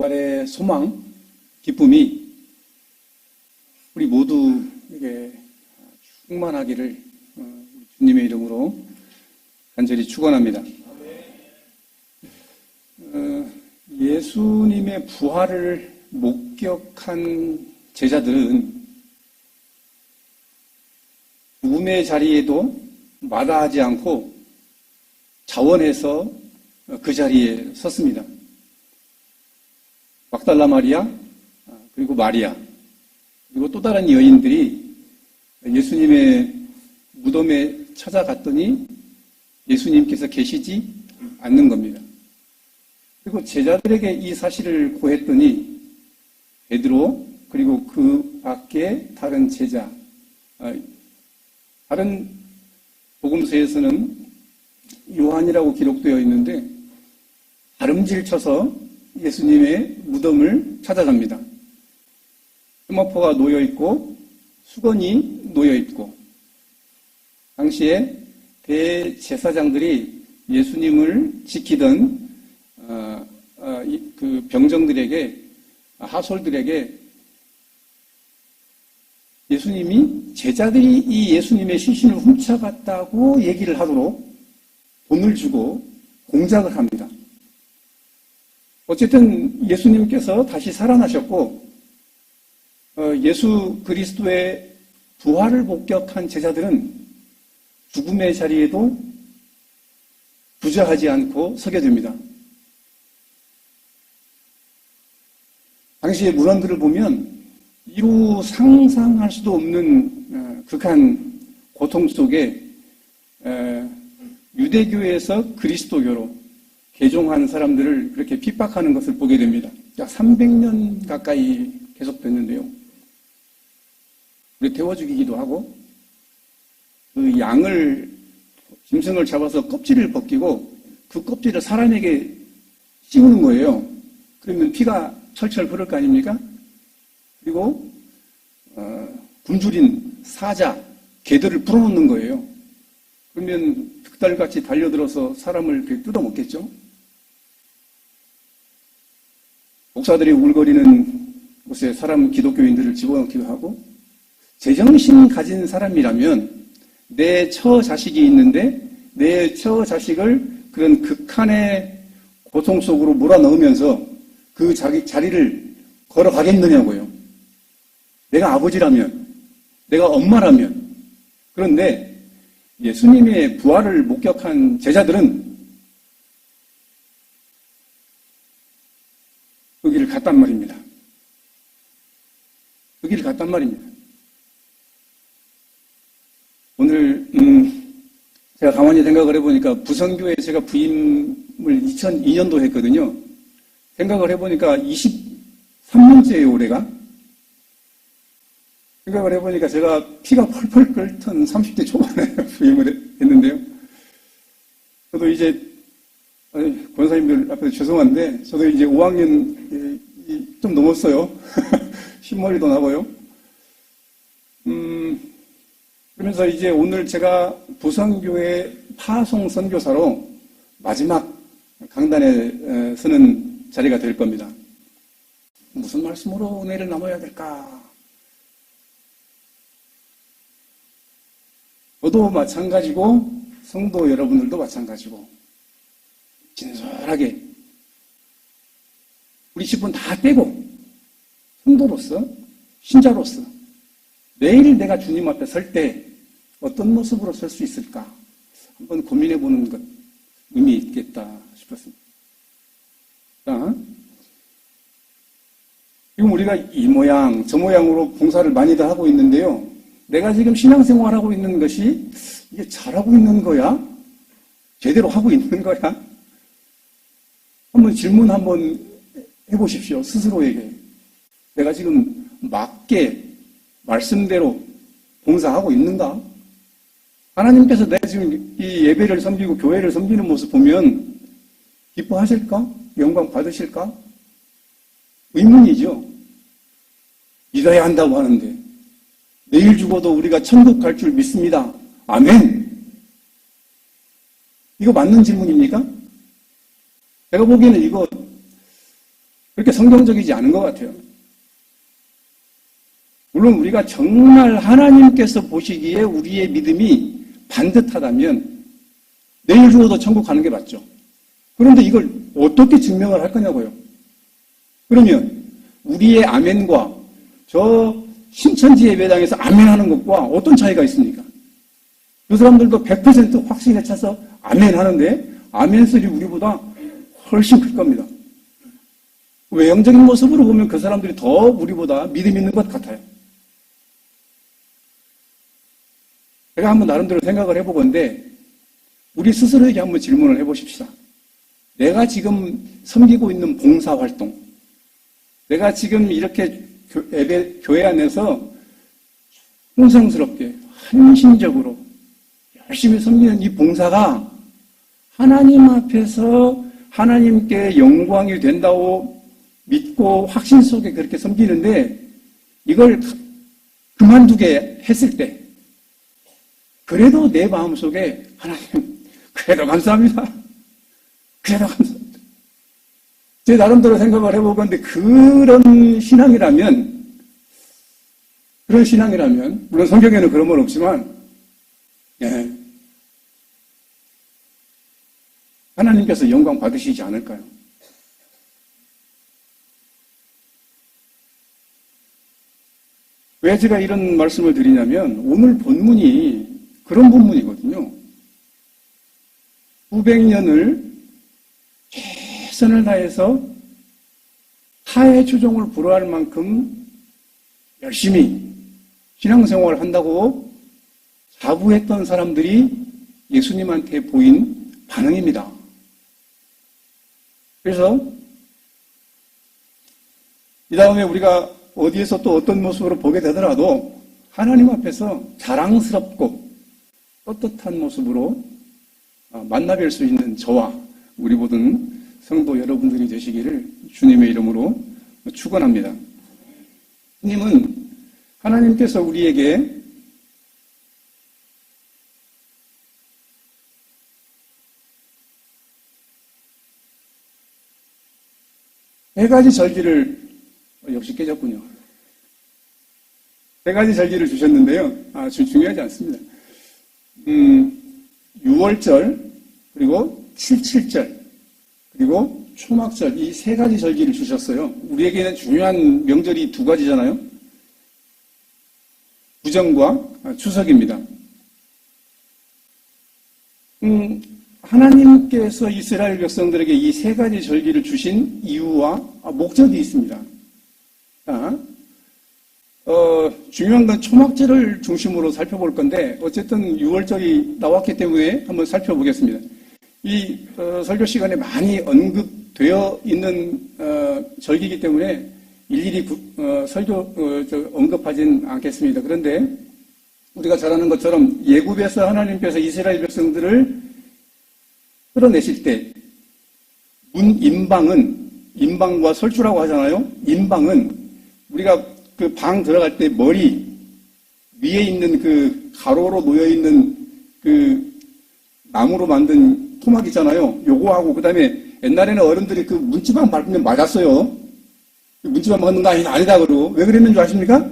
부활의 소망, 기쁨이 우리 모두에게 충만하기를 주님의 이름으로 간절히 축원합니다. 예수님의 부활을 목격한 제자들은 죽음의 자리에도 마다하지 않고 자원해서 그 자리에 섰습니다. 막달라 마리아, 그리고 마리아, 그리고 또 다른 여인들이 예수님의 무덤에 찾아갔더니 예수님께서 계시지 않는 겁니다. 그리고 제자들에게 이 사실을 고했더니 베드로, 그리고 그 밖에 다른 제자, 다른 복음서에서는 요한이라고 기록되어 있는데 다름질 쳐서 예수님의 무덤을 찾아갑니다. 세마포가 놓여있고 수건이 놓여있고, 당시에 대제사장들이 예수님을 지키던 그 병정들에게, 하솔들에게 예수님이 제자들이 이 예수님의 시신을 훔쳐갔다고 얘기를 하도록 돈을 주고 공작을 합니다. 어쨌든 예수님께서 다시 살아나셨고 예수 그리스도의 부활을 목격한 제자들은 죽음의 자리에도 주저하지 않고 서게 됩니다. 당시의 문헌들을 보면 이루 상상할 수도 없는 극한 고통 속에 유대교에서 그리스도교로 개종한 사람들을 그렇게 핍박하는 것을 보게 됩니다. 약 300년 가까이 계속됐는데요. 우리 태워 죽이기도 하고, 그 양을, 짐승을 잡아서 껍질을 벗기고 그 껍질을 사람에게 씌우는 거예요. 그러면 피가 철철 흐를 거 아닙니까? 그리고 굶주린 사자, 개들을 풀어놓는 거예요. 그러면 득달같이 달려들어서 사람을 뜯어먹겠죠. 목사들이 울거리는 곳에 기독교인들을 집어넣기도 하고, 제정신 가진 사람이라면 내 처자식이 있는데 내 처자식을 그런 극한의 고통 속으로 몰아넣으면서 그 자리를 걸어가겠느냐고요. 내가 아버지라면, 내가 엄마라면. 그런데 예수님의 부활을 목격한 제자들은 그 길을 갔단 말입니다. 그 길을 갔단 말입니다. 오늘 제가 가만히 생각을 해보니까 부성교에 제가 부임을 2002년도 했거든요. 생각을 해보니까 23년째예요, 올해가. 생각을 해보니까 제가 피가 펄펄 끓던 30대 초반에 부임을 했는데요. 저도 이제, 권사님들 앞에서 죄송한데, 저도 이제 5학년 좀 넘었어요. 흰머리도 나고요. 그러면서 이제 오늘 제가 부성교회 파송 선교사로 마지막 강단에 서는 자리가 될 겁니다. 무슨 말씀으로 은혜를 나눠야 될까? 저도 마찬가지고 성도 여러분들도 마찬가지고 진솔하게 우리 집은 다 떼고 성도로서, 신자로서 내일 내가 주님 앞에 설 때 어떤 모습으로 설 수 있을까 한번 고민해보는 것 의미 있겠다 싶었습니다. 지금 우리가 이 모양 저 모양으로 봉사를 많이들 하고 있는데요. 내가 지금 신앙생활하고 있는 것이 이게 잘하고 있는 거야? 제대로 하고 있는 거야? 한번 질문 한번 해보십시오. 스스로에게. 내가 지금 맞게 말씀대로 봉사하고 있는가? 하나님께서 내가 지금 이 예배를 섬기고 교회를 섬기는 모습 보면 기뻐하실까? 영광 받으실까? 의문이죠. 믿어야 한다고 하는데 내일 죽어도 우리가 천국 갈 줄 믿습니다. 아멘. 이거 맞는 질문입니까? 제가 보기에는 이거 그렇게 성경적이지 않은 것 같아요. 물론 우리가 정말 하나님께서 보시기에 우리의 믿음이 반듯하다면 내일 죽어도 천국 가는 게 맞죠. 그런데 이걸 어떻게 증명을 할 거냐고요. 그러면 우리의 아멘과 저 신천지 예배당에서 아멘하는 것과 어떤 차이가 있습니까? 그 사람들도 100% 확신에 차서 아멘하는데 아멘소리 우리보다 훨씬 클 겁니다. 외형적인 모습으로 보면 그 사람들이 더 우리보다 믿음 있는 것 같아요. 제가 한번 나름대로 생각을 해보건데 우리 스스로에게 한번 질문을 해보십시다. 내가 지금 섬기고 있는 봉사활동, 내가 지금 이렇게 교회 안에서 충성스럽게 헌신적으로 열심히 섬기는 이 봉사가 하나님 앞에서 하나님께 영광이 된다고 믿고 확신 속에 그렇게 섬기는데 이걸 그만두게 했을 때 그래도 내 마음속에 하나님 그래도 감사합니다. 그래도 감사합니다. 제 나름대로 생각을 해보건데 그런 신앙이라면 물론 성경에는 그런 건 없지만 하나님께서 영광 받으시지 않을까요? 왜 제가 이런 말씀을 드리냐면 오늘 본문이 그런 본문이거든요. 900년을 최선을 다해서 타의 추종을 불허할 만큼 열심히 신앙생활을 한다고 자부했던 사람들이 예수님한테 보인 반응입니다. 그래서 이 다음에 우리가 어디에서 또 어떤 모습으로 보게 되더라도 하나님 앞에서 자랑스럽고 떳떳한 모습으로 만나뵐 수 있는 저와 우리 모든 성도 여러분들이 되시기를 주님의 이름으로 축원합니다. 하나님께서 우리에게 세 가지 절기를 역시 깨졌군요. 세 가지 절기를 주셨는데요. 아주 중요하지 않습니다. 6월절, 그리고 77절, 그리고 초막절, 이 세 가지 절기를 주셨어요. 우리에게는 중요한 명절이 두 가지잖아요. 구정과 추석입니다. 하나님께서 이스라엘 백성들에게 이 세 가지 절기를 주신 이유와 목적이 있습니다. 자, 중요한 건 초막절을 중심으로 살펴볼 건데 어쨌든 6월절이 나왔기 때문에 한번 살펴보겠습니다. 이 설교 시간에 많이 언급되어 있는 절기이기 때문에 일일이 언급하진 않겠습니다. 그런데 우리가 잘 아는 것처럼 예굽에서 하나님께서 이스라엘 백성들을 끌어내실 때 인방과 설주라고 하잖아요. 인방은 우리가 그 방 들어갈 때 머리 위에 있는 그 가로로 놓여 있는 그 나무로 만든 토막 있잖아요. 요거하고 그다음에 옛날에는 어른들이 그 문지방 밟으면 맞았어요. 문지방 맞는 거 아니다 그러고 왜 그랬는 줄 아십니까?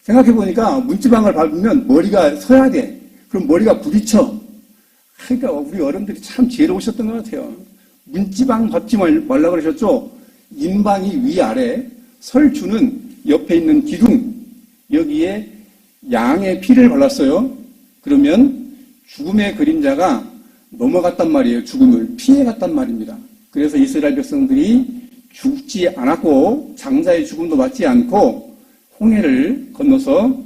생각해 보니까 문지방을 밟으면 머리가 서야 돼. 그럼 머리가 부딪혀. 그러니까 우리 어른들이 참 지혜로우셨던 것 같아요. 문지방 밟지 말라 그러셨죠? 인방이 위아래, 설주는 옆에 있는 기둥, 여기에 양의 피를 발랐어요. 그러면 죽음의 그림자가 넘어갔단 말이에요. 죽음을 피해갔단 말입니다. 그래서 이스라엘 백성들이 죽지 않았고 장자의 죽음도 맞지 않고 홍해를 건너서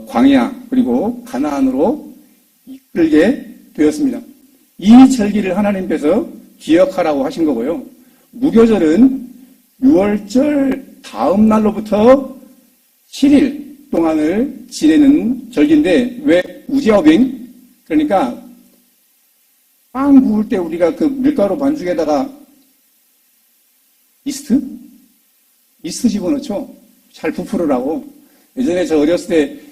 광야 그리고 가나안으로 이끌게 되었습니다. 이 절기를 하나님께서 기억하라고 하신 거고요. 무교절은 6월절 다음 날로부터 7일 동안을 지내는 절기인데 왜 우지어빙? 그러니까 빵 구울 때 우리가 그 밀가루 반죽에다가 이스트 집어넣죠. 잘 부풀으라고. 예전에 저 어렸을 때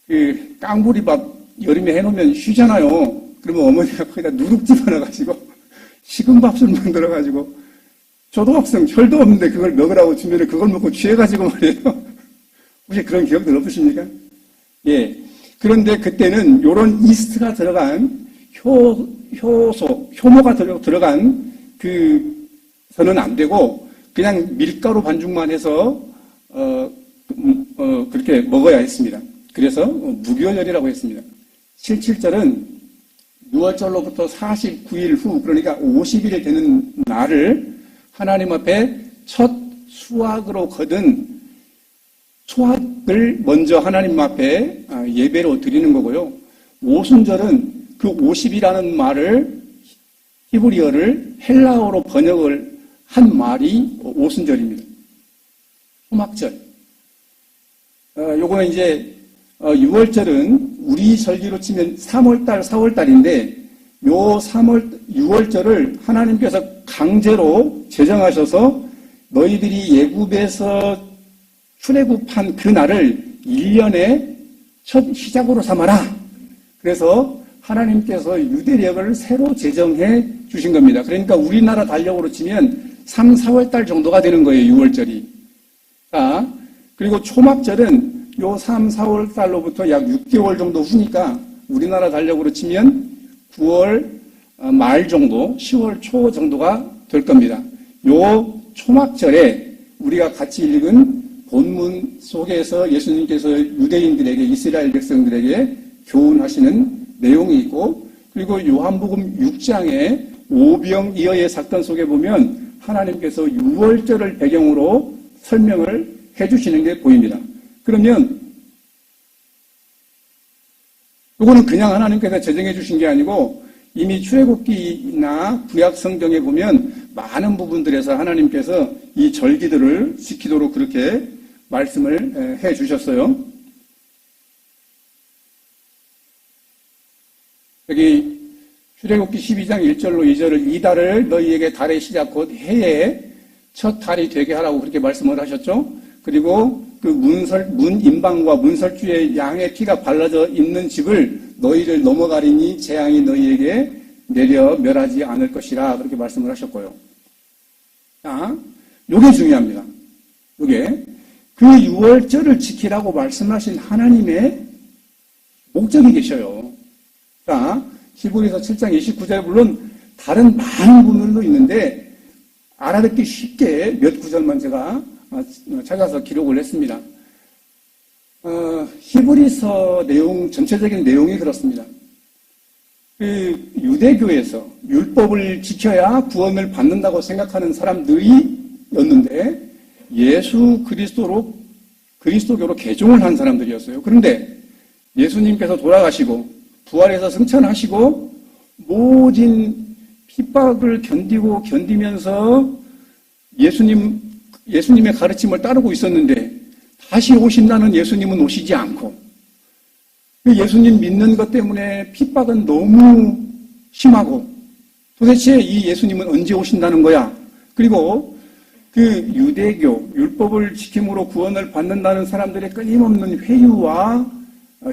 그 깡부리밥 여름에 해놓으면 쉬잖아요. 그러면 어머니가 거기다 누룩 집어넣어가지고 식은 밥술 만들어가지고 초등학생 혈도 없는데 그걸 먹으라고 주면은 그걸 먹고 취해가지고 말이에요. 혹시 그런 기억들 없으십니까? 예. 그런데 그때는 요런 이스트가 들어간 효모가 들어간 서는 안 되고 그냥 밀가루 반죽만 해서 그렇게 먹어야 했습니다. 그래서 무교절이라고 했습니다. 77절은 6월절로부터 49일 후, 그러니까 50일이 되는 날을 하나님 앞에 첫 수확으로 거둔 초학을 먼저 하나님 앞에 예배로 드리는 거고요. 오순절은 그 50이라는 말을 히브리어를 헬라어로 번역을 한 말이 오순절입니다. 초막절. 요거는 이제 6월절은 우리 절기로 치면 3월달, 4월달인데 요 6월절을 하나님께서 강제로 제정하셔서 너희들이 예굽에서 출애굽한 그 날을 1년의 첫 시작으로 삼아라. 그래서 하나님께서 유대력을 새로 제정해 주신 겁니다. 그러니까 우리나라 달력으로 치면 3, 4월달 정도가 되는 거예요. 6월절이. 자, 그리고 초막절은 요 3, 4월달로부터 약 6개월 정도 후니까 우리나라 달력으로 치면 9월 말 정도, 10월 초 정도가 될 겁니다. 요 초막절에 우리가 같이 읽은 본문 속에서 예수님께서 유대인들에게, 이스라엘 백성들에게 교훈하시는 내용이 있고, 그리고 요한복음 6장의 오병이어의 사건 속에 보면 하나님께서 6월절을 배경으로 설명을 해주시는 게 보입니다. 그러면 이거는 그냥 하나님께서 제정해 주신 게 아니고 이미 출애굽기나 구약 성경에 보면 많은 부분들에서 하나님께서 이 절기들을 지키도록 그렇게 말씀을 해 주셨어요. 여기 출애굽기 12장 1절로 2절을 이달을 너희에게 달의 시작 곧 해의 첫 달이 되게 하라고 그렇게 말씀을 하셨죠. 그리고 그 문인방과 문설주의 양의 피가 발라져 있는 집을 너희를 넘어가리니 재앙이 너희에게 내려 멸하지 않을 것이라 그렇게 말씀을 하셨고요. 자, 요게 중요합니다. 요게 그 6월절을 지키라고 말씀하신 하나님의 목적이 계셔요. 자, 히브리서 7장 29절 물론 다른 많은 부분도 있는데 알아듣기 쉽게 몇 구절만 제가 찾아서 기록을 했습니다. 히브리서 내용, 전체적인 내용이 그렇습니다. 그 유대교에서 율법을 지켜야 구원을 받는다고 생각하는 사람들이었는데 예수 그리스도교로 개종을 한 사람들이었어요. 그런데 예수님께서 돌아가시고 부활해서 승천하시고 모진 핍박을 견디면서 예수님의 가르침을 따르고 있었는데 다시 오신다는 예수님은 오시지 않고 그 예수님 믿는 것 때문에 핍박은 너무 심하고 도대체 이 예수님은 언제 오신다는 거야? 그리고 그 유대교 율법을 지킴으로 구원을 받는다는 사람들의 끊임없는 회유와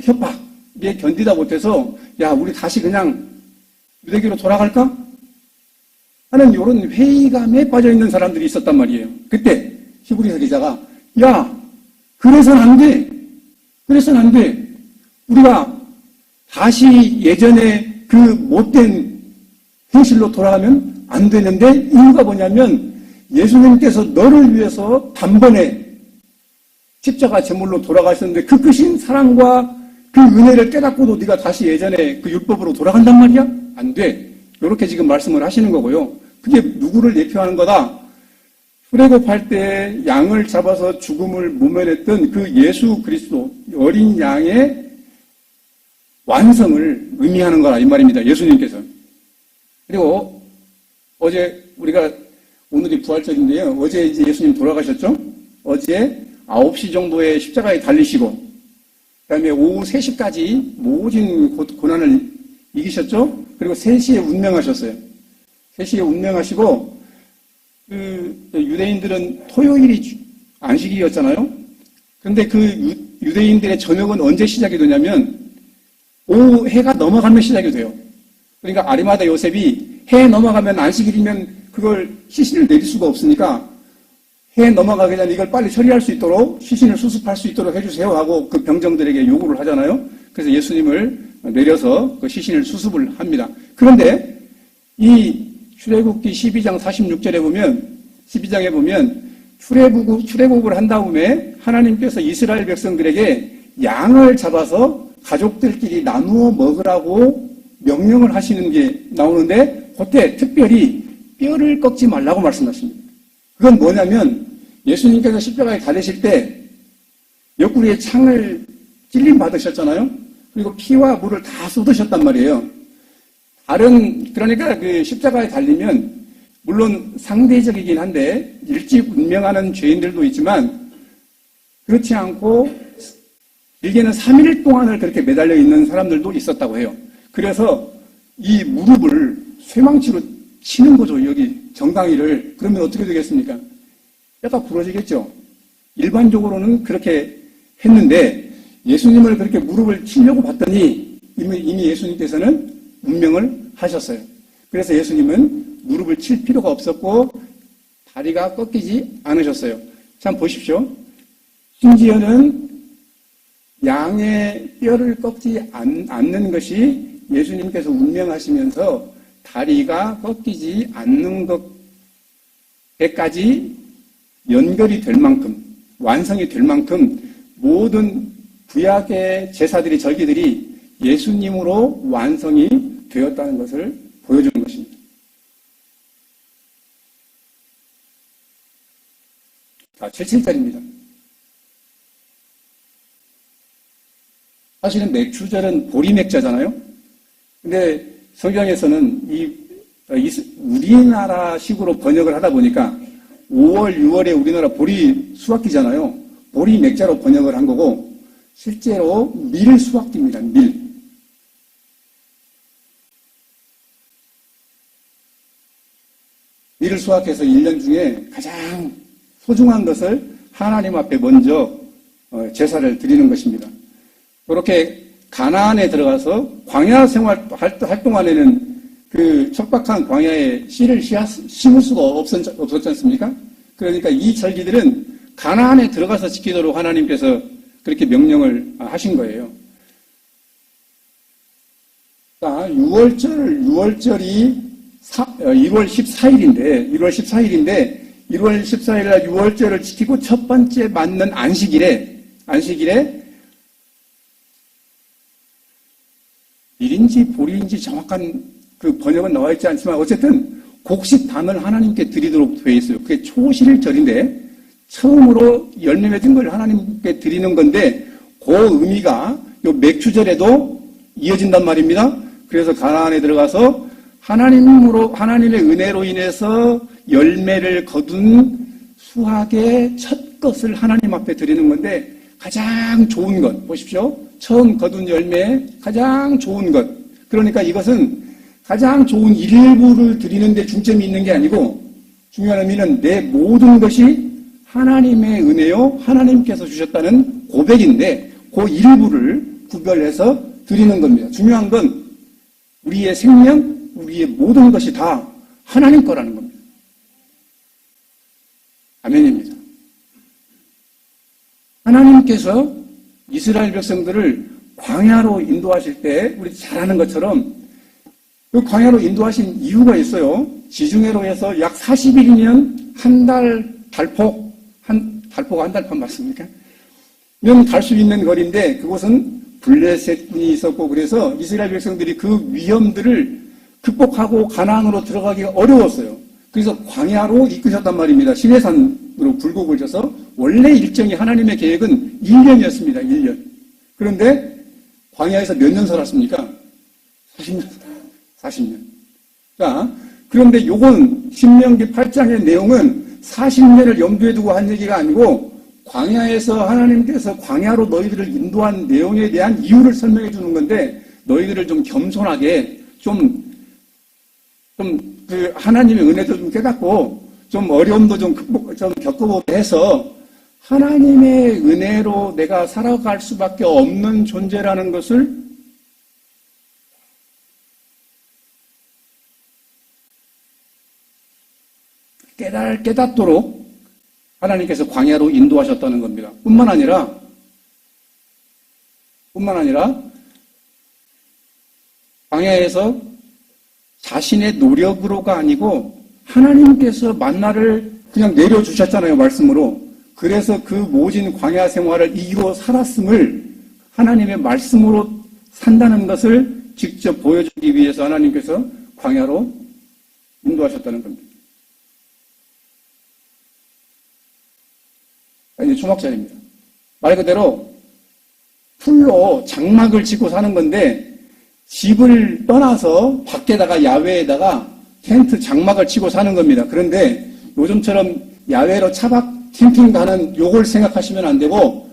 협박에 견디다 못해서 야 우리 다시 그냥 유대교로 돌아갈까? 하는 이런 회의감에 빠져있는 사람들이 있었단 말이에요. 그때 히브리서 기자가 야 그래서는 안 돼. 그래서는 안 돼. 우리가 다시 예전에 그 못된 현실로 돌아가면 안 되는데 이유가 뭐냐면 예수님께서 너를 위해서 단번에 십자가 제물로 돌아가셨는데 그 크신 사랑과 그 은혜를 깨닫고도 네가 다시 예전에 그 율법으로 돌아간단 말이야? 안 돼. 이렇게 지금 말씀을 하시는 거고요. 그게 누구를 예표하는 거다? 출애굽할 때 양을 잡아서 죽음을 모면했던 그 예수 그리스도 어린 양의 완성을 의미하는 거라 이 말입니다. 예수님께서. 그리고 어제 오늘이 부활절인데요. 어제 이제 예수님 돌아가셨죠? 어제 9시 정도에 십자가에 달리시고 그다음에 오후 3시까지 모든 고난을 이기셨죠? 그리고 3시에 운명하셨어요. 3시에 운명하시고 그 유대인들은 토요일이 안식일이었잖아요. 그런데 그 유대인들의 저녁은 언제 시작이 되냐면 오후 해가 넘어가면 시작이 돼요. 그러니까 아리마다 요셉이 해 넘어가면 안식일이면 그걸 시신을 내릴 수가 없으니까 해 넘어가기 전에 이걸 빨리 처리할 수 있도록 시신을 수습할 수 있도록 해주세요 하고 그 병정들에게 요구를 하잖아요. 그래서 예수님을 내려서 그 시신을 수습을 합니다. 그런데 이 출애굽기 12장 46절에 보면 12장에 보면 출애굽을 한 다음에 하나님께서 이스라엘 백성들에게 양을 잡아서 가족들끼리 나누어 먹으라고 명령을 하시는 게 나오는데 그때 특별히 뼈를 꺾지 말라고 말씀하십니다. 그건 뭐냐면 예수님께서 십자가에 달리실 때 옆구리에 창을 찔림 받으셨잖아요. 그리고 피와 물을 다 쏟으셨단 말이에요. 그러니까 그 십자가에 달리면 물론 상대적이긴 한데 일찍 운명하는 죄인들도 있지만 그렇지 않고 길게는 3일 동안을 그렇게 매달려 있는 사람들도 있었다고 해요. 그래서 이 무릎을 쇠망치로 치는 거죠. 여기 정강이를. 그러면 어떻게 되겠습니까? 뼈가 부러지겠죠. 일반적으로는 그렇게 했는데 예수님을 그렇게 무릎을 치려고 봤더니 이미 예수님께서는 운명을 하셨어요. 그래서 예수님은 무릎을 칠 필요가 없었고 다리가 꺾이지 않으셨어요. 참 보십시오. 심지어는 양의 뼈를 꺾지 않는 것이 예수님께서 운명하시면서 다리가 꺾이지 않는 것에까지 연결이 될 만큼, 완성이 될 만큼 모든 구약의 제사들이, 절기들이 예수님으로 완성이 되었다는 것을 보여주는 것입니다. 자, 77절입니다. 사실은 맥주절은 보리맥자잖아요. 근데 성경에서는 우리나라식으로 번역을 하다 보니까 5월, 6월에 우리나라 보리 수확기잖아요. 보리 맥자로 번역을 한 거고 실제로 밀 수확기입니다. 밀. 밀을 수확해서 1년 중에 가장 소중한 것을 하나님 앞에 먼저 제사를 드리는 것입니다. 그렇게 가나안에 들어가서 광야 생활할 동안에는 그 척박한 광야에 씨를 심을 수가 없었지 않습니까? 그러니까 이 절기들은 가나안에 들어가서 지키도록 하나님께서 그렇게 명령을 하신 거예요. 자, 6월절이 1월 14일인데 1월 14일 날 6월절을 지키고 첫 번째 맞는 안식일에 밀인지 보리인지 정확한 그 번역은 나와 있지 않지만 어쨌든 곡식단을 하나님께 드리도록 되어 있어요. 그게 초실절인데 처음으로 열매 맺은 걸 하나님께 드리는 건데 그 의미가 요 맥주절에도 이어진단 말입니다. 그래서 가나안에 들어가서 하나님의 은혜로 인해서 열매를 거둔 수확의 첫 것을 하나님 앞에 드리는 건데 가장 좋은 것, 보십시오. 처음 거둔 열매 가장 좋은 것. 그러니까 이것은 가장 좋은 일부를 드리는 데 중점이 있는 게 아니고 중요한 의미는 내 모든 것이 하나님의 은혜요, 하나님께서 주셨다는 고백인데 그 일부를 구별해서 드리는 겁니다. 중요한 건 우리의 생명, 우리의 모든 것이 다 하나님 거라는 겁니다. 아멘입니다. 하나님께서 이스라엘 백성들을 광야로 인도하실 때 우리 잘 아는 것처럼 그 광야로 인도하신 이유가 있어요. 지중해로 해서 약 40일이면 한 달 달포가 한 달 반 맞습니까? 면 갈 수 있는 거리인데 그곳은 블레셋군이 있었고 그래서 이스라엘 백성들이 그 위험들을 극복하고 가나안으로 들어가기가 어려웠어요. 그래서 광야로 이끄셨단 말입니다. 시내산으로 굴곡을 져서 원래 일정이 하나님의 계획은 1년이었습니다. 1년. 그런데 광야에서 몇 년 살았습니까? 40년. 40년. 자, 그런데 요건 신명기 8장의 내용은 40년을 염두에 두고 한 얘기가 아니고 광야에서 하나님께서 광야로 너희들을 인도한 내용에 대한 이유를 설명해 주는 건데 너희들을 좀 겸손하게 그 하나님의 은혜도 좀 깨닫고 좀 어려움도 좀 겪어보게 해서 하나님의 은혜로 내가 살아갈 수밖에 없는 존재라는 것을 깨닫도록 하나님께서 광야로 인도하셨다는 겁니다. 뿐만 아니라 광야에서 자신의 노력으로가 아니고 하나님께서 만나를 그냥 내려주셨잖아요, 말씀으로. 그래서 그 모진 광야 생활을 이기고 살았음을 하나님의 말씀으로 산다는 것을 직접 보여주기 위해서 하나님께서 광야로 인도하셨다는 겁니다. 이제 초막절입니다. 말 그대로 풀로 장막을 짓고 사는 건데 집을 떠나서 밖에다가 야외에다가 텐트 장막을 치고 사는 겁니다. 그런데 요즘처럼 야외로 차박 캠핑 가는 요걸 생각하시면 안 되고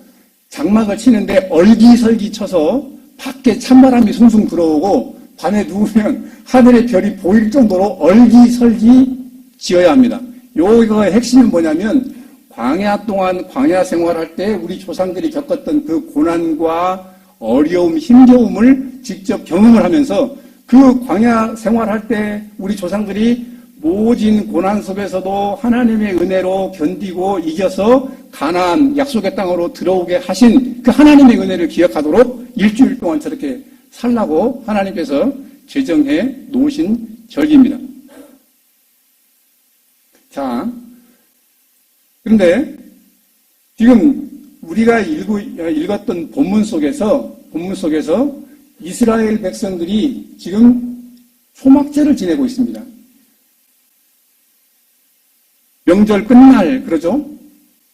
장막을 치는데 얼기설기 쳐서 밖에 찬바람이 숭숭 불어오고 밤에 누우면 하늘의 별이 보일 정도로 얼기설기 지어야 합니다. 요거의 핵심은 뭐냐면 광야 동안 광야 생활할 때 우리 조상들이 겪었던 그 고난과 어려움, 힘겨움을 직접 경험을 하면서 그 광야 생활할 때 우리 조상들이 모진 고난 속에서도 하나님의 은혜로 견디고 이겨서 가나안 약속의 땅으로 들어오게 하신 그 하나님의 은혜를 기억하도록 일주일 동안 저렇게 살라고 하나님께서 제정해 놓으신 절기입니다. 자, 그런데 지금 우리가 읽었던 본문 속에서 이스라엘 백성들이 지금 초막절을 지내고 있습니다. 명절 끝날, 그러죠?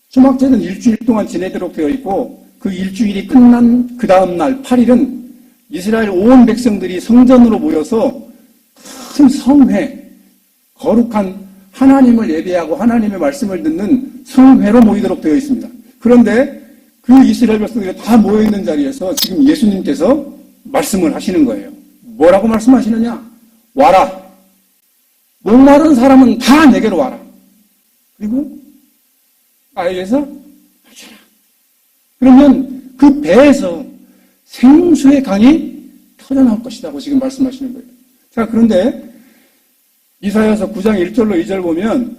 초막절은 일주일 동안 지내도록 되어 있고 그 일주일이 끝난 그 다음날 8일은 이스라엘 온 백성들이 성전으로 모여서 큰 성회, 거룩한 하나님을 예배하고 하나님의 말씀을 듣는 성회로 모이도록 되어 있습니다. 그런데 그 이스라엘 백성들이 다 모여있는 자리에서 지금 예수님께서 말씀을 하시는 거예요. 뭐라고 말씀하시느냐? 와라. 목마른 사람은 다 내게로 와라. 그리고 아이에서 마셔라. 그러면 그 배에서 생수의 강이 터져나올 것이라고 지금 말씀하시는 거예요. 자, 그런데 이사야서 9장 1절로 2절 보면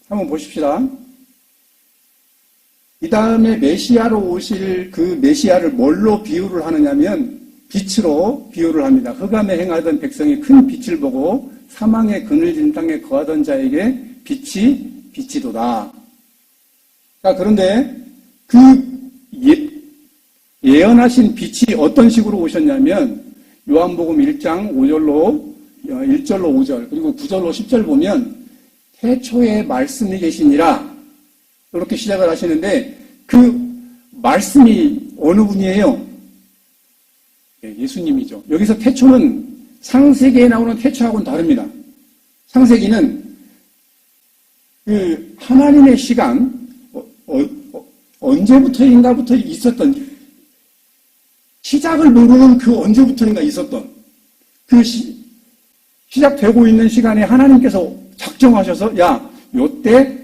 한번 보십시다. 이 다음에 메시아로 오실 그 메시아를 뭘로 비유를 하느냐면 빛으로 비유를 합니다. 흑암에 행하던 백성이 큰 빛을 보고 사망의 그늘진 땅에 거하던 자에게 빛이 비치도다. 자, 그런데 그 예언하신 빛이 어떤 식으로 오셨냐면 요한복음 1장 1절로 5절 그리고 9절로 10절 보면 태초에 말씀이 계시니라 이렇게 시작을 하시는데 그 말씀이 어느 분이에요? 예수님이죠. 여기서 태초는 창세기에 나오는 태초하고는 다릅니다. 창세기는 그 하나님의 시간 언제부터인가부터 있었던 시작을 모르는 그 언제부터인가 있었던 그 시작되고 있는 시간에 하나님께서 작정하셔서 야, 요때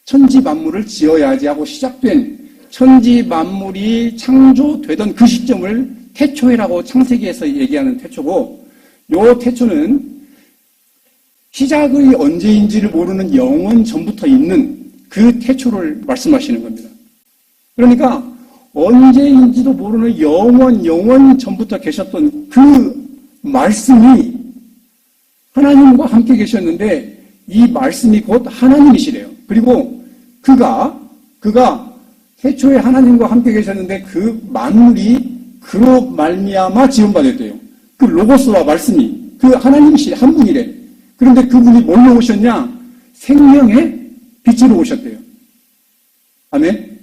천지 만물을 지어야지 하고 시작된 천지 만물이 창조되던 그 시점을 태초회라고 창세기에서 얘기하는 태초고 요 태초는 시작이 언제인지를 모르는 영원 전부터 있는 그 태초를 말씀하시는 겁니다. 그러니까 언제인지도 모르는 영원 전부터 계셨던 그 말씀이 하나님과 함께 계셨는데 이 말씀이 곧 하나님이시래요. 그리고 그가 태초에 하나님과 함께 계셨는데 그 만물이 그로 말미암아 지음받았대요. 그 로고스와 말씀이 그 하나님이시 한 분이래. 그런데 그분이 뭘로 오셨냐? 생명의 빛으로 오셨대요. 아멘.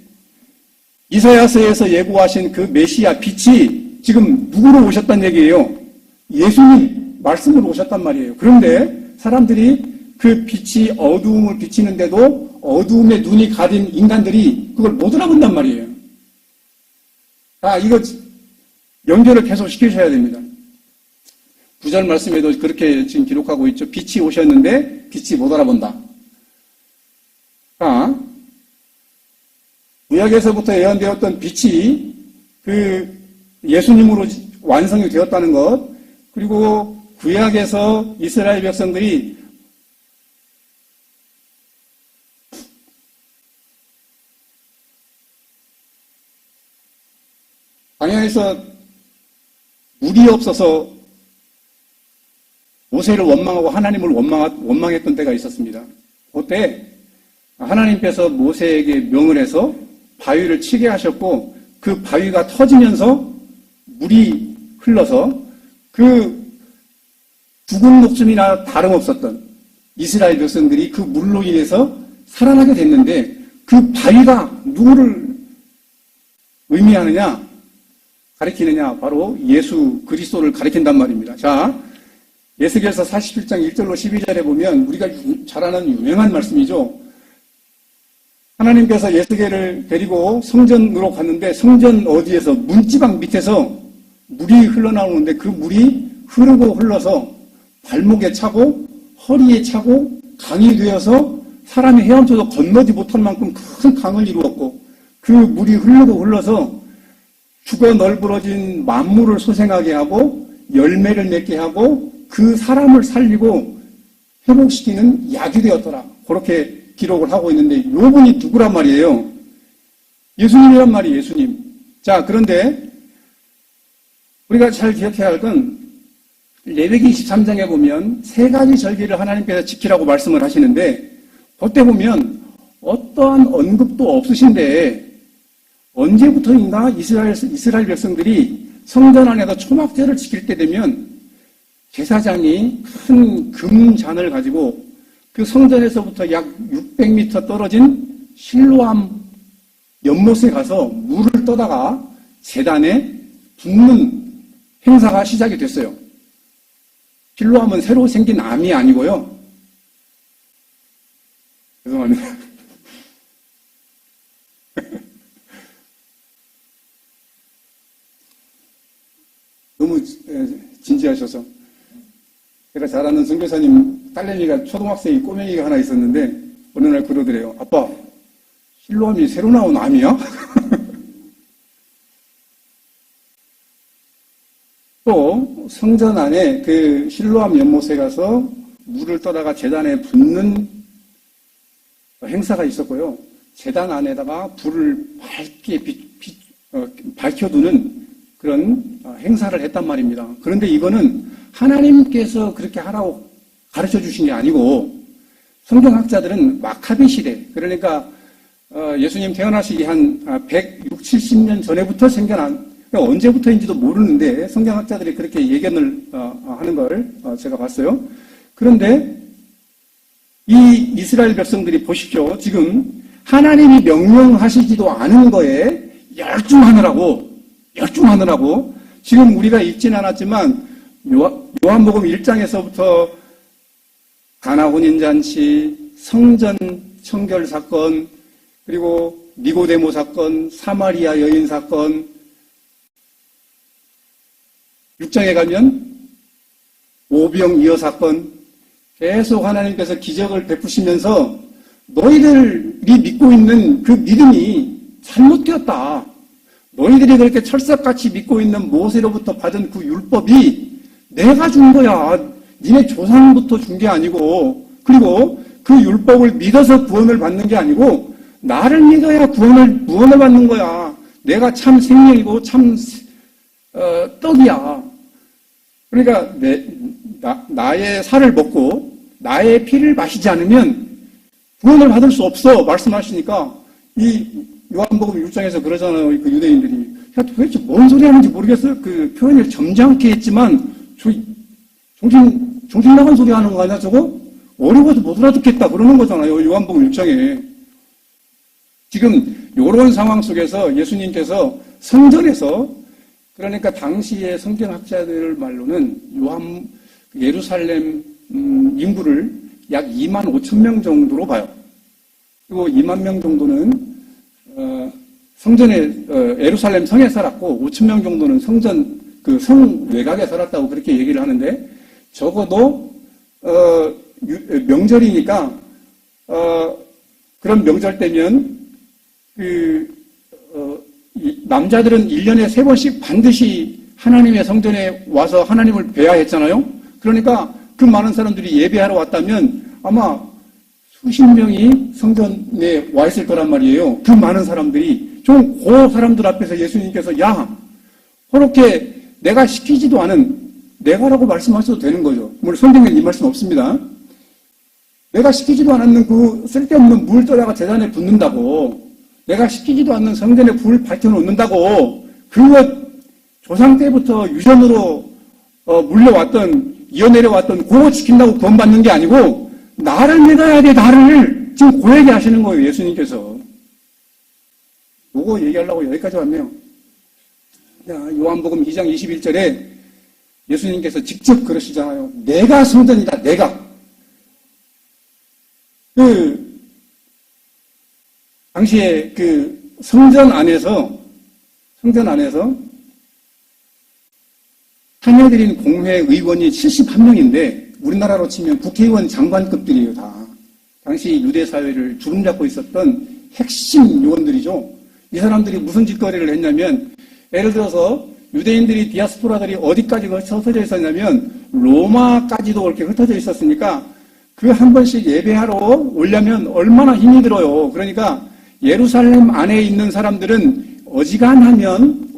이사야서에서 예고하신 그 메시아 빛이 지금 누구로 오셨단 얘기예요? 예수님 말씀으로 오셨단 말이에요. 그런데 사람들이 그 빛이 어두움을 비치는데도 어두움에 눈이 가린 인간들이 그걸 못 알아본단 말이에요. 아, 이거 연결을 계속 시키셔야 됩니다. 9절 말씀에도 그렇게 지금 기록하고 있죠. 빛이 오셨는데 빛이 못 알아본다. 아, 구약에서부터 예언되었던 빛이 그 예수님으로 완성이 되었다는 것, 그리고 구약에서 이스라엘 백성들이 광야에서 물이 없어서 모세를 원망하고 하나님을 원망했던 때가 있었습니다. 그때 하나님께서 모세에게 명을 해서 바위를 치게 하셨고 그 바위가 터지면서 물이 흘러서 그 죽은 목숨이나 다름없었던 이스라엘 백성들이 그 물로 인해서 살아나게 됐는데 그 바위가 누구를 의미하느냐? 가리키느냐? 바로 예수 그리스도를 가리킨단 말입니다. 자, 에스겔서 47장 1절로 12절에 보면 우리가 잘 아는 유명한 말씀이죠. 하나님께서 에스겔을 데리고 성전으로 갔는데 성전 어디에서 문지방 밑에서 물이 흘러나오는데 그 물이 흐르고 흘러서 발목에 차고 허리에 차고 강이 되어서 사람이 헤엄쳐서 건너지 못할 만큼 큰 강을 이루었고 그 물이 흐르고 흘러서 죽어 널브러진 만물을 소생하게 하고 열매를 맺게 하고 그 사람을 살리고 회복시키는 약이 되었더라. 그렇게 기록을 하고 있는데 이 분이 누구란 말이에요? 예수님이란 말이에요. 예수님. 자, 그런데 우리가 잘 기억해야 할 건 레위기 23장에 보면 세 가지 절기를 하나님께서 지키라고 말씀을 하시는데 그때 보면 어떠한 언급도 없으신데 언제부터인가 이스라엘 백성들이 성전 안에서 초막제를 지킬 때 되면 제사장이 큰 금잔을 가지고 그 성전에서부터 약 600m 떨어진 실로암 연못에 가서 물을 떠다가 제단에 붓는 행사가 시작이 됐어요. 실로암은 새로 생긴 암이 아니고요. 죄송합니다. 너무 진지하셔서. 제가 잘 아는 선교사님 딸내미가 초등학생이 꼬맹이가 하나 있었는데 어느 날 그러더래요. 아빠, 실로암이 새로 나온 암이야? 또 성전 안에 그 실로암 연못에 가서 물을 떠다가 제단에 붓는 행사가 있었고요. 제단 안에다가 불을 밝게 밝혀두는 그런 행사를 했단 말입니다. 그런데 이거는 하나님께서 그렇게 하라고 가르쳐 주신 게 아니고 성경학자들은 마카비 시대, 그러니까 예수님 태어나시기 한 160, 70년 전에부터 생겨난, 그러니까 언제부터인지도 모르는데 성경학자들이 그렇게 예견을 하는 걸 제가 봤어요. 그런데 이 이스라엘 백성들이 보십시오. 지금 하나님이 명령하시지도 않은 거에 열중하느라고 지금 우리가 읽진 않았지만 요한복음 1장에서부터 가나 혼인잔치, 성전 청결 사건, 그리고 니고데모 사건, 사마리아 여인 사건, 6장에 가면 오병이어 사건, 계속 하나님께서 기적을 베푸시면서 너희들이 믿고 있는 그 믿음이 잘못되었다. 너희들이 그렇게 철석같이 믿고 있는 모세로부터 받은 그 율법이 내가 준 거야. 니네 조상부터 준 게 아니고, 그리고 그 율법을 믿어서 구원을 받는 게 아니고 나를 믿어야 구원을 받는 거야. 내가 참 생명이고 참 떡이야. 그러니까 나의 살을 먹고 나의 피를 마시지 않으면 구원을 받을 수 없어 말씀하시니까 이 요한복음 6장에서 그러잖아요. 그 유대인들이 야 도대체 뭔 소리 하는지 모르겠어요. 그 표현을 점잖게 했지만 정신 나간 소리 하는 거 아니야 저거? 어려워서 못 알아듣겠다 그러는 거잖아요. 요한복음 6장에. 지금 이런 상황 속에서 예수님께서 성전에서, 그러니까 당시의 성경학자들 말로는 예루살렘 인구를 약 2만 5천 명 정도로 봐요. 그리고 2만 명 정도는 성전에 예루살렘 성에 살았고 5천 명 정도는 성전 그 성 외곽에 살았다고 그렇게 얘기를 하는데, 적어도 명절이니까 그런 명절 때면 남자들은 1년에 3번씩 반드시 하나님의 성전에 와서 하나님을 뵈야 했잖아요. 그러니까 그 많은 사람들이 예배하러 왔다면 아마 수십 명이 성전에 와 있을 거란 말이에요. 그 많은 사람들이 좀 그 사람들 앞에서 예수님께서 야 그렇게 내가 시키지도 않은 내가라고 말씀하셔도 되는 거죠. 물론 성경에는 이 말씀 없습니다. 내가 시키지도 않았는 그 쓸데없는 물 떠다가 재단에 붓는다고, 내가 시키지도 않는 성전에 불 밝혀놓는다고, 그것 조상 때부터 유전으로 물려왔던, 이어내려왔던 그거 지킨다고 구원받는 게 아니고 나를 믿어야 돼. 나를 지금 그 얘기 하시는 거예요. 예수님께서. 요거 얘기하려고 여기까지 왔네요. 요한복음 2장 21절에 예수님께서 직접 그러시잖아요. 내가 성전이다. 내가. 당시에 성전 안에서 참여드린 공회 의원이 71명인데 우리나라로 치면 국회의원 장관급들이에요. 다. 당시 유대 사회를 주름잡고 있었던 핵심 요원들이죠. 이 사람들이 무슨 짓거리를 했냐면, 예를 들어서 유대인들이, 디아스포라들이 어디까지 흩어져 있었냐면 로마까지도 그렇게 흩어져 있었으니까 그 한 번씩 예배하러 오려면 얼마나 힘이 들어요. 그러니까 예루살렘 안에 있는 사람들은 어지간하면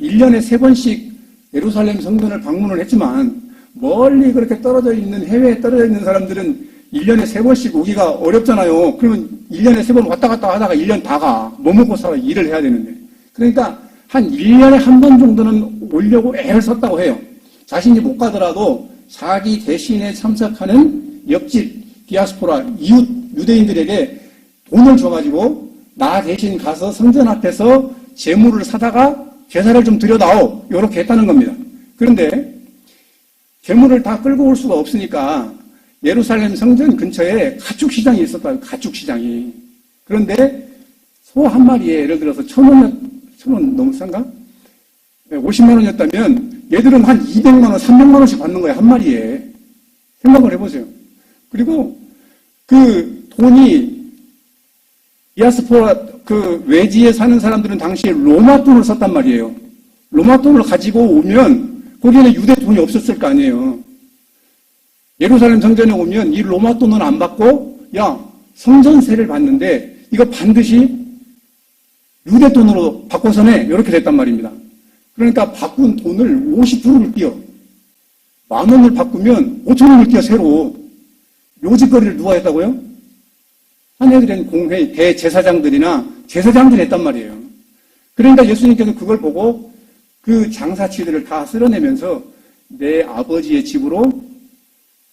1년에 3번씩 예루살렘 성전을 방문을 했지만, 멀리 그렇게 떨어져 있는, 해외에 떨어져 있는 사람들은 1년에 3번씩 오기가 어렵잖아요. 그러면 1년에 3번 왔다 갔다 하다가 1년 다 가. 뭐 먹고 살아 일을 해야 되는데. 그러니까 한 1년에 한 번 정도는 오려고 애를 썼다고 해요. 자신이 못 가더라도 자기 대신에 참석하는 옆집 디아스포라 이웃 유대인들에게 돈을 줘가지고 나 대신 가서 성전 앞에서 제물을 사다가 제사를 좀 드려다오. 이렇게 했다는 겁니다. 그런데 제물을 다 끌고 올 수가 없으니까 예루살렘 성전 근처에 가축시장이 있었다. 가축시장이. 그런데 소 한 마리에 예를 들어서 1,000원 너무 싼가? 50만 원이었다면 얘들은 한 200만 원, 300만 원씩 받는 거예요. 한 마리에. 생각을 해보세요. 그리고 그 돈이 디아스포라 외지에 사는 사람들은 당시에 로마 돈을 썼단 말이에요. 로마 돈을 가지고 오면 거기에는 유대 돈이 없었을 거 아니에요. 예루살렘 성전에 오면 이 로마 돈은 안 받고, 야, 성전세를 받는데 이거 반드시 유대 돈으로 바꿔서 내. 이렇게 됐단 말입니다. 그러니까 바꾼 돈을 50%를 띄어. 10,000원을 바꾸면 5,000원을 띄어 새로. 요짓거리를 누가 했다고요? 한해된 공회 대제사장들이나 제사장들이 했단 말이에요. 그러니까 예수님께서 그걸 보고 그 장사치들을 다 쓸어내면서 내 아버지의 집으로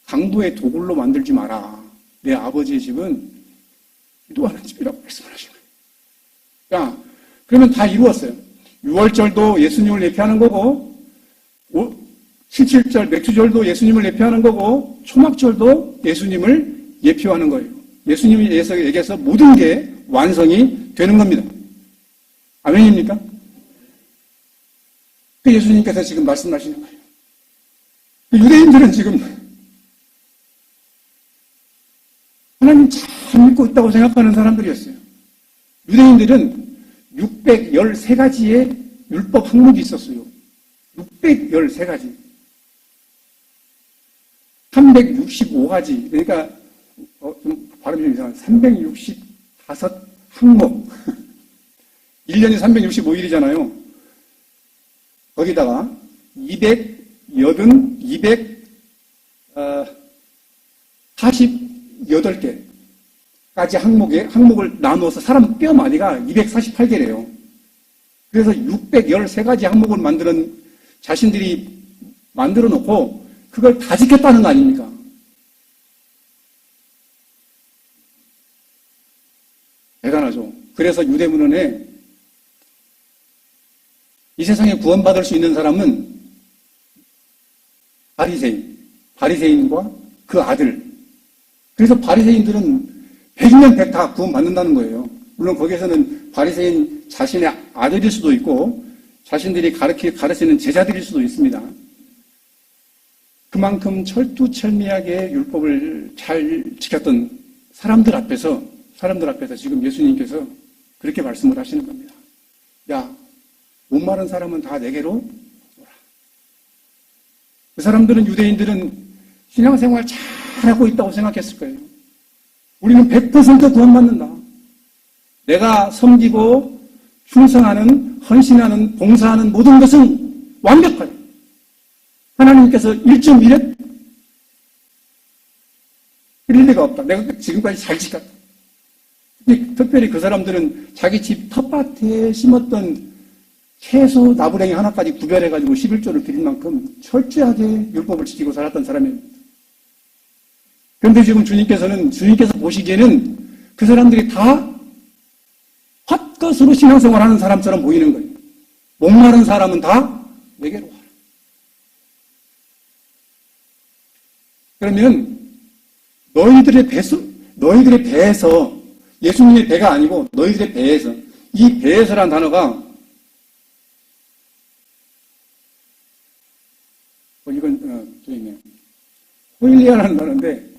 강도의 도굴로 만들지 마라. 내 아버지의 집은 기도하는 집이라고 말씀하신 거예요. 야, 그러면 다 이루었어요. 6월절도 예수님을 예표하는 거고, 77절 맥주절도 예수님을 예표하는 거고, 초막절도 예수님을 예표하는 거예요. 예수님에 대해서 얘기해서 모든 게 완성이 되는 겁니다. 아멘입니까? 그 예수님께서 지금 말씀하시는 거예요. 유대인들은 지금 하나님 잘 믿고 있다고 생각하는 사람들이었어요. 유대인들은 613가지의 율법 항목이 있었어요. 613가지. 365가지. 그러니까 좀 발음이 좀 이상한 365 항목. 1년이 365일이잖아요. 거기다가 248개까지 항목을 나누어서 사람 뼈 마디가 248개래요. 그래서 613가지 항목을 자신들이 만들어 놓고 그걸 다 지켰다는 거 아닙니까? 대단하죠. 그래서 유대문헌에 이 세상에 구원받을 수 있는 사람은 바리새인과 그 아들. 그래서 바리새인들은 100년 100 다 구원받는다는 거예요. 물론 거기에서는 바리새인 자신의 아들일 수도 있고 자신들이 가르치는 제자들일 수도 있습니다. 그만큼 철두철미하게 율법을 잘 지켰던 사람들 앞에서 지금 예수님께서 그렇게 말씀을 하시는 겁니다. 야, 목마른 사람은 다 내게로 오라. 그 사람들은, 유대인들은 신앙생활 잘하고 있다고 생각했을 거예요. 우리는 100% 구원받는다. 내가 섬기고 충성하는, 헌신하는, 봉사하는 모든 것은 완벽하다. 하나님께서 1.1에 틀릴 리가 없다. 내가 지금까지 잘 지켰다. 특별히 그 사람들은 자기 집 텃밭에 심었던 채소 나부랭이 하나까지 구별해가지고 11조를 드릴 만큼 철저하게 율법을 지키고 살았던 사람입니다. 그런데 지금 주님께서 보시기에는 그 사람들이 다 헛것으로 신앙생활하는 사람처럼 보이는 거예요. 목마른 사람은 다 내게로 와라. 그러면 너희들의 배에서 예수님의 배가 아니고 너희들의 배에서, 이 배에서라는 단어가 저기 있네요. 호일리아라는 단어인데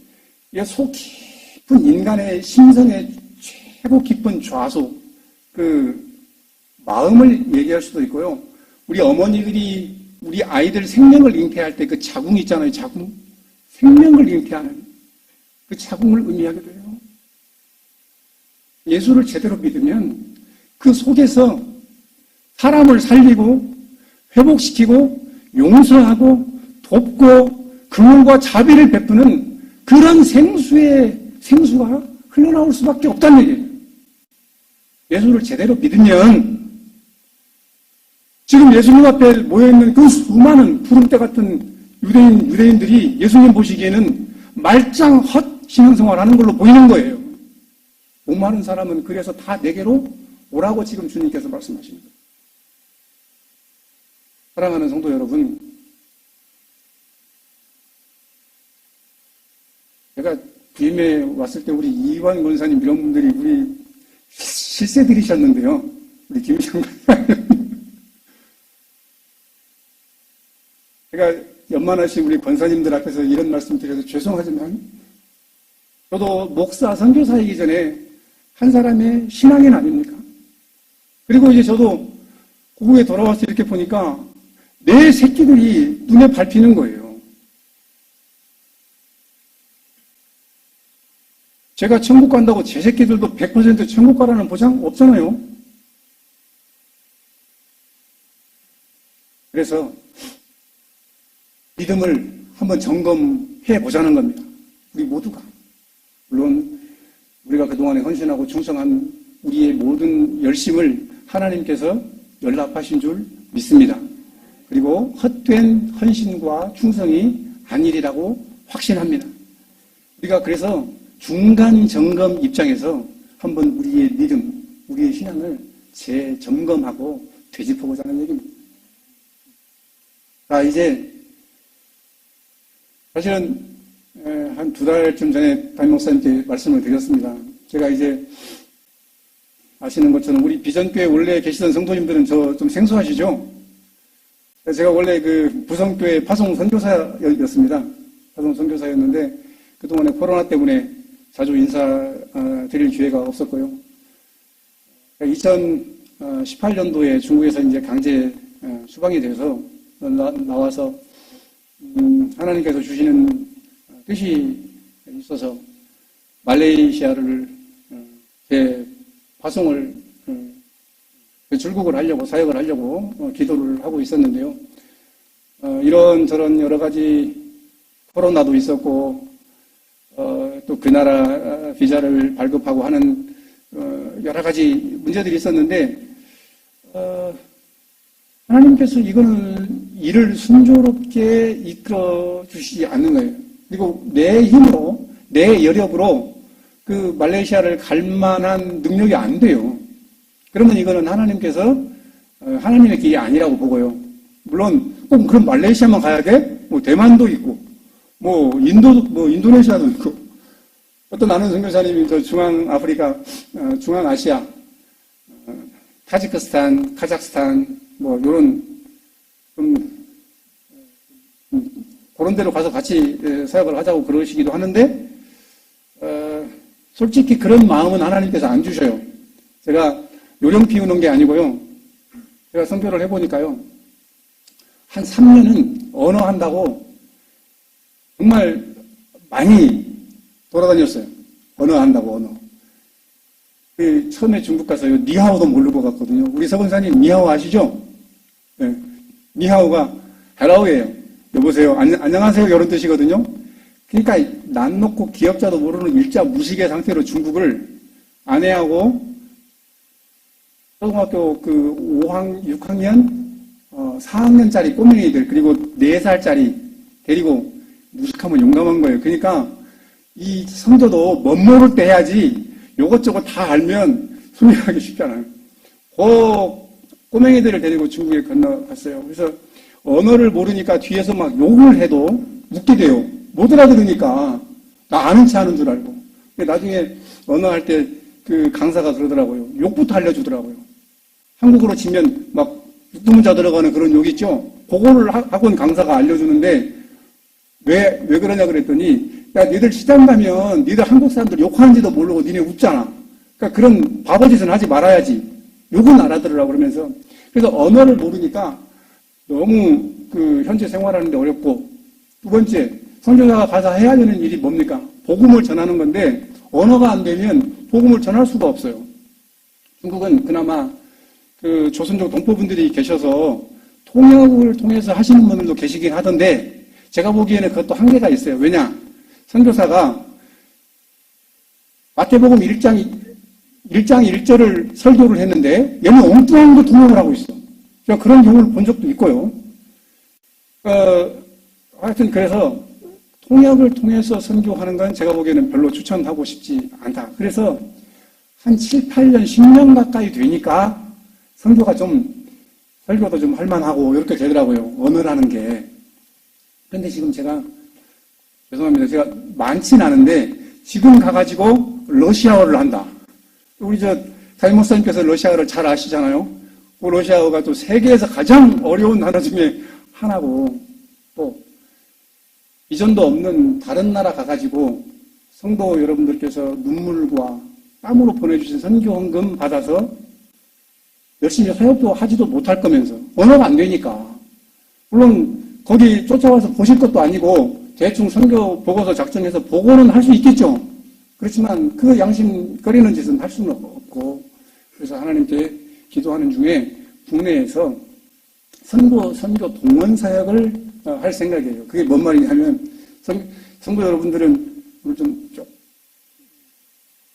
이게 속 깊은 인간의 심성의 최고 깊은 좌소, 그 마음을 얘기할 수도 있고요. 우리 어머니들이 우리 아이들 생명을 잉태할 때 그 자궁 있잖아요. 자궁. 생명을 잉태하는 그 자궁을 의미하기도 해요. 예수를 제대로 믿으면 그 속에서 사람을 살리고 회복시키고 용서하고 돕고 긍휼과 자비를 베푸는 그런 생수가 흘러나올 수밖에 없다는 얘기예요. 예수를 제대로 믿으면 지금 예수님 앞에 모여있는 그 수많은 푸른때 같은 유대인들이 예수님 보시기에는 말짱 헛 신앙생활 하는 걸로 보이는 거예요. 목마른 사람은 그래서 다 내게로 오라고 지금 주님께서 말씀하십니다. 사랑하는 성도 여러분, 제가 부임에 왔을 때 우리 이완 권사님 이런 분들이 우리 실세들이셨는데요. 우리 김시영 권사님. 제가 연만하신 우리 권사님들 앞에서 이런 말씀 드려서 죄송하지만 저도 목사, 선교사이기 전에 한 사람의 신앙인 아닙니까? 그리고 이제 저도 고국에 돌아와서 이렇게 보니까 내 새끼들이 눈에 밟히는 거예요. 제가 천국 간다고 제 새끼들도 100% 천국 가라는 보장 없잖아요. 그래서 믿음을 한번 점검해 보자는 겁니다. 우리 모두가. 물론 우리가 그동안에 헌신하고 충성한 우리의 모든 열심을 하나님께서 연락하신 줄 믿습니다. 그리고 헛된 헌신과 충성이 아니리라고 확신합니다. 우리가 그래서 중간 점검 입장에서 한번 우리의 믿음, 우리의 신앙을 재점검하고 되짚어보자 하는 얘기입니다. 자, 이제 사실은 한 2달쯤 전에 담임 목사님께 말씀을 드렸습니다. 제가 이제 아시는 것처럼 우리 비전교회 원래 계시던 성도님들은 저 좀 생소하시죠? 제가 원래 그 부성교회 파송 선교사였습니다. 파송 선교사였는데 그동안에 코로나 때문에 자주 인사 드릴 기회가 없었고요. 2018년도에 중국에서 이제 강제 수방이 돼서 나와서 하나님께서 주시는 뜻이 있어서 말레이시아를 파송을 출국을 하려고 사역을 하려고 기도를 하고 있었는데요. 이런저런 여러 가지 코로나도 있었고 또 그 나라 비자를 발급하고 하는 여러 가지 문제들이 있었는데 하나님께서 이거는 일을 순조롭게 이끌어 주시지 않는 거예요. 그리고 내 힘으로 내 여력으로 그 말레이시아를 갈 만한 능력이 안 돼요. 그러면 이거는 하나님께서 하나님의 길이 아니라고 보고요. 물론 꼭 그럼 말레이시아만 가야 돼? 뭐 대만도 있고 뭐 인도네시아도 있고 어떤 아는 선교사님이 저 중앙아프리카, 중앙아시아, 타지크스탄, 카자흐스탄 뭐 요런 그런 데로 가서 같이 사역을 하자고 그러시기도 하는데 솔직히 그런 마음은 하나님께서 안 주셔요. 제가 요령 피우는 게 아니고요. 제가 선교를 해보니까요. 한 3년은 언어 한다고 정말 많이 돌아다녔어요. 언어 한다고, 언어. 처음에 중국 가서요, 니하오도 모르고 갔거든요. 우리 서건사님 니하오 아시죠? 네. 니하오가 헬로우예요. 여보세요. 안녕하세요. 이런 뜻이거든요. 그러니까 난 놓고 기업자도 모르는 일자 무식의 상태로 중국을 아내하고 초등학교 6학년 4학년짜리 꼬맹이들 그리고 4살짜리 데리고 무식하면 용감한 거예요. 그러니까 이 성도도 멋 모를 때 해야지 요것저것 다 알면 순위하기 쉽잖아요. 꼬맹이들을 데리고 중국에 건너갔어요. 그래서 언어를 모르니까 뒤에서 막 욕을 해도 웃게 돼요. 못 알아들으니까 나 아는 체 하는 줄 알고. 근데 나중에 언어 할 때 그 강사가 그러더라고요. 욕부터 알려주더라고요. 한국어로 치면 막 육두문자 들어가는 그런 욕 있죠? 그거를 학원 강사가 알려주는데 왜 그러냐 그랬더니 야 니들 시장 가면 니들 한국 사람들 욕하는지도 모르고 니네 웃잖아. 그러니까 그런 바보짓은 하지 말아야지. 욕은 알아들으라고 그러면서. 그래서 언어를 모르니까 너무 현재 생활하는데 어렵고, 두 번째 선교사가 가서 해야 되는 일이 뭡니까? 복음을 전하는 건데 언어가 안 되면 복음을 전할 수가 없어요. 중국은 그나마 조선족 동포분들이 계셔서 통역을 통해서 하시는 분들도 계시긴 하던데 제가 보기에는 그것도 한계가 있어요. 왜냐? 선교사가 마태복음 1장 1절을 설교를 했는데 얘는 엉뚱한 거 통역을 하고 있어. 제가 그런 경우를 본 적도 있고요. 하여튼 그래서 통역을 통해서 선교하는 건 제가 보기에는 별로 추천하고 싶지 않다. 그래서 한 7, 8년, 10년 가까이 되니까 설교도 좀 할만하고 이렇게 되더라고요. 언어라는 게. 그런데 지금 죄송합니다. 제가 많진 않은데 지금 가가지고 러시아어를 한다. 우리 담임 목사님께서 러시아어를 잘 아시잖아요. 그 러시아어가 또 세계에서 가장 어려운 단어 중에 하나고 또 이전도 없는 다른 나라 가가지고 성도 여러분들께서 눈물과 땀으로 보내주신 선교 헌금 받아서 열심히 사역도 하지도 못할 거면서 언어가 안 되니까 물론 거기 쫓아와서 보실 것도 아니고 대충 선교 보고서 작성해서 보고는 할 수 있겠죠. 그렇지만 그 양심거리는 짓은 할 수는 없고 그래서 하나님께 기도하는 중에 국내에서 선교 동원 사역을 할 생각이에요. 그게 뭔 말이냐면 선교 여러분들은 오늘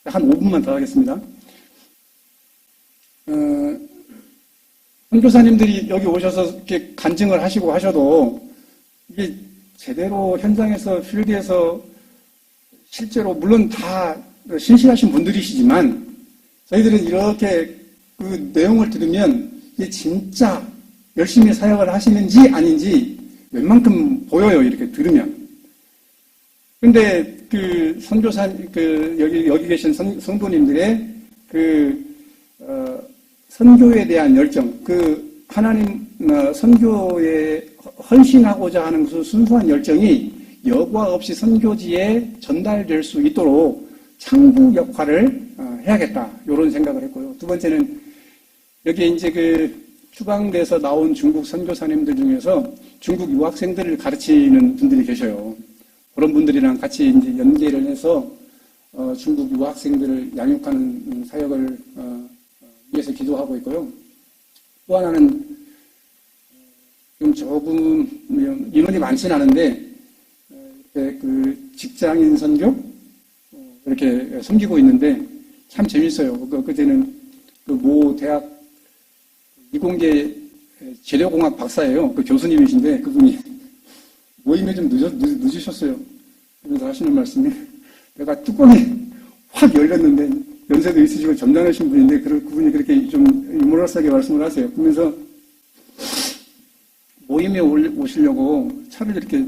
한 5분만 더 하겠습니다. 선교사님들이 여기 오셔서 이렇게 간증을 하시고 하셔도 이게 제대로 현장에서 필드에서 실제로 물론 다 신실하신 분들이시지만 저희들은 이렇게 그 내용을 들으면 이게 진짜 열심히 사역을 하시는지 아닌지 웬만큼 보여요. 이렇게 들으면. 근데 여기 계신 성도님들의 선교에 대한 열정, 하나님 선교에 헌신하고자 하는 그 순수한 열정이 여과 없이 선교지에 전달될 수 있도록 창구 역할을 해야겠다. 이런 생각을 했고요. 두 번째는 여기 이제 추방돼서 나온 중국 선교사님들 중에서 중국 유학생들을 가르치는 분들이 계셔요. 그런 분들이랑 같이 이제 연계를 해서 중국 유학생들을 양육하는 사역을 위해서 기도하고 있고요. 또 하나는 조금 인원이 많지는 않은데 직장인 선교 이렇게 섬기고 있는데 참 재밌어요. 그때는 모 대학 이공계 재료공학 박사예요. 그 교수님이신데 그분이 모임에 좀 늦으셨어요. 그래서 하시는 말씀이 내가 뚜껑이 확 열렸는데 연세도 있으시고 점잖으신 분인데 그분이 그렇게 좀 유머러스하게 말씀을 하세요. 그러면서 모임에 오시려고 차를 이렇게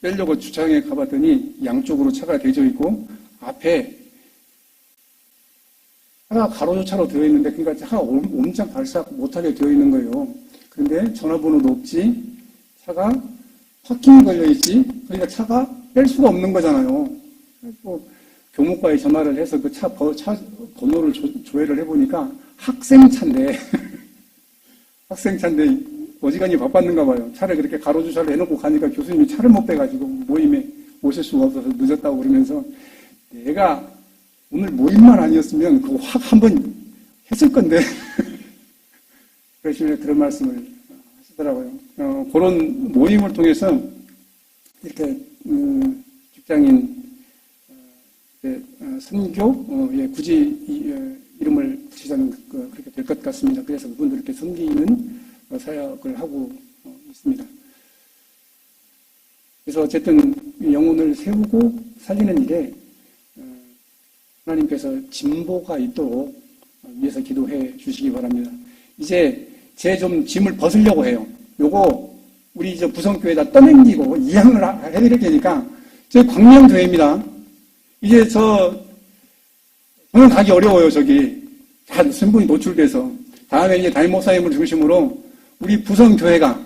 빼려고 주차장에 가봤더니 양쪽으로 차가 대져 있고 앞에 차가 가로주차로 되어 있는데 그러니까 차가 옴짝 발작 못하게 되어 있는 거예요. 그런데 전화번호도 없지, 차가 파킹이 걸려 있지, 그러니까 차가 뺄 수가 없는 거잖아요. 교무과에 전화를 해서 그 차 번호를 조회를 해보니까 학생차인데 어지간히 바빴는가 봐요. 차를 그렇게 가로주차를 해놓고 가니까 교수님이 차를 못 빼가지고 모임에 오실 수가 없어서 늦었다고 그러면서 내가 오늘 모임만 아니었으면 그거 확 한번 했을 건데 그러시면 그런 말씀을 하시더라고요. 그런 모임을 통해서 이렇게 직장인 선교에 굳이 이름을 붙이자면 그렇게 될 것 같습니다. 그래서 그분들께 섬기는 사역을 하고 있습니다. 그래서 어쨌든 영혼을 세우고 살리는 일에 하나님께서 진보가 있도록 위해서 기도해 주시기 바랍니다. 이제 제 좀 짐을 벗으려고 해요. 요거 우리 저 부성교회에다 떠넘기고 이양을 해드릴 테니까 저 광명교회입니다. 이제 저는 가기 어려워요. 저기 다 신분이 노출돼서 다음에 이제 담임 목사님을 중심으로 우리 부성교회가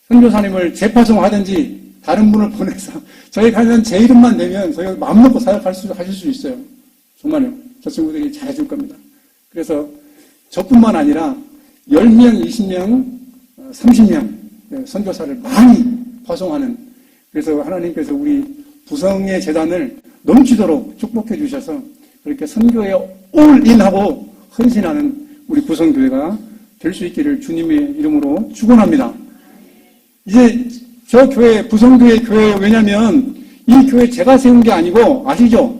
선교사님을 재파송하든지 다른 분을 보내서 저희 가면 제 이름만 내면 저희 마음 놓고 사역하실 수 있어요. 정말요. 저 친구들이 잘해줄 겁니다. 그래서 저뿐만 아니라 10명, 20명, 30명 선교사를 많이 파송하는, 그래서 하나님께서 우리 부성의 재단을 넘치도록 축복해 주셔서 그렇게 선교에 올인하고 헌신하는 우리 부성교회가 될 수 있기를 주님의 이름으로 축원합니다. 이제 저 교회, 부성교회 교회, 왜냐면 이 교회 제가 세운 게 아니고 아시죠?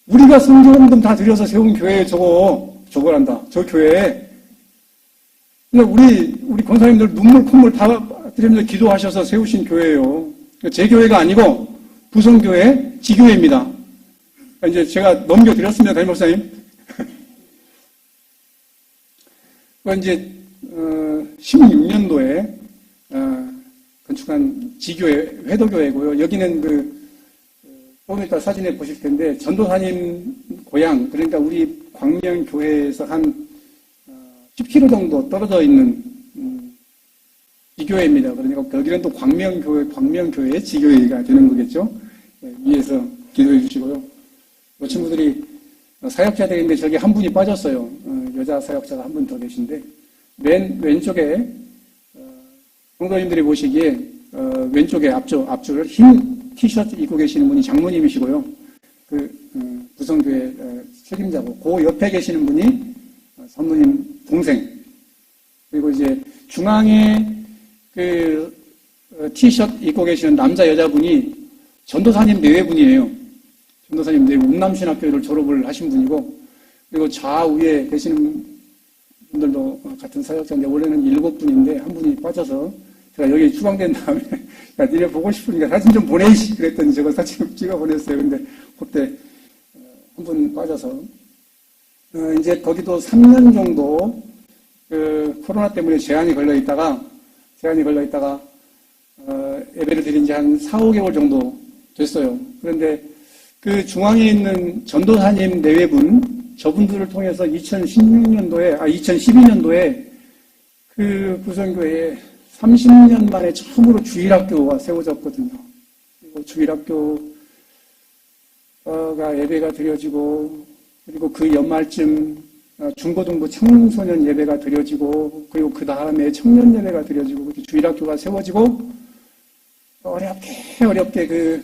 우리가 선교원금 다 들여서 세운 교회에 저거란다. 저 교회에. 우리 권사님들 눈물 콧물 다 드리면서 기도하셔서 세우신 교회예요. 제 교회가 아니고 부성교회 지교회입니다. 이제 제가 넘겨드렸습니다, 담임 목사님. 이제 16년도에 건축한 지교회 회도교회고요. 여기는 조금 이따 사진에 보실 텐데 전도사님 고향, 그러니까 우리 광명교회에서 한 10km 정도 떨어져 있는 지교회입니다. 그러니까 여기는 또 광명교회의 지교회가 되는 거겠죠. 위에서 기도해 주시고요. 이 친구들이 사역자들인데 저기 한 분이 빠졌어요. 여자 사역자가 한 분 더 계신데 맨 왼쪽에 성도님들이 보시기에 왼쪽에 앞줄 흰 티셔츠 입고 계시는 분이 장모님이시고요. 부성교회 책임자고 그 옆에 계시는 분이 사모님 동생. 그리고 이제 중앙에 티셔츠 입고 계시는 남자 여자분이 전도사님 내외분이에요. 전도사님 내외 운남신학교를 졸업을 하신 분이고, 그리고 좌우에 계시는 분들도 같은 사역자인데 원래는 7분인데 한 분이 빠져서 제가 여기 추방된 다음에 야, 니네 보고 싶으니까 사진 좀 보내시 그랬더니 제가 사진 찍어 보냈어요. 근데 그때 한 분 빠져서 이제 거기도 3년 정도 코로나 때문에 제한이 걸려 있다가 예배를 드린 지 한 4, 5개월 정도 됐어요. 그런데 그 중앙에 있는 전도사님 내외분, 저분들을 통해서 2012년도에 그 부성교회에 30년 만에 처음으로 주일학교가 세워졌거든요. 그리고 주일학교가 예배가 드려지고, 그리고 그 연말쯤 중고등부 청소년 예배가 드려지고, 그리고 그 다음에 청년 예배가 드려지고, 그렇게 주일학교가 세워지고, 어렵게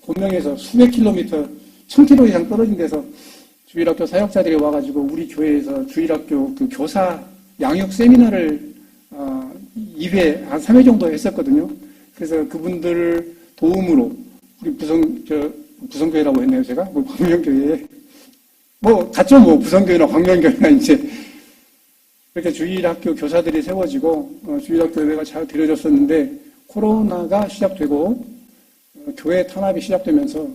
고명에서 수백 킬로미터, 1000km 이상 떨어진 데서 주일학교 사역자들이 와가지고 우리 교회에서 주일학교 교사 양육 세미나를 2회, 한 3회 정도 했었거든요. 그래서 그분들 도움으로 우리 부성교회라고 했네요, 제가. 광명교회에. 같죠, 부성교회나 광명교회나 이제. 그렇게 주일학교 교사들이 세워지고, 주일학교 예배가 잘 드려졌었는데, 코로나가 시작되고, 교회 탄압이 시작되면서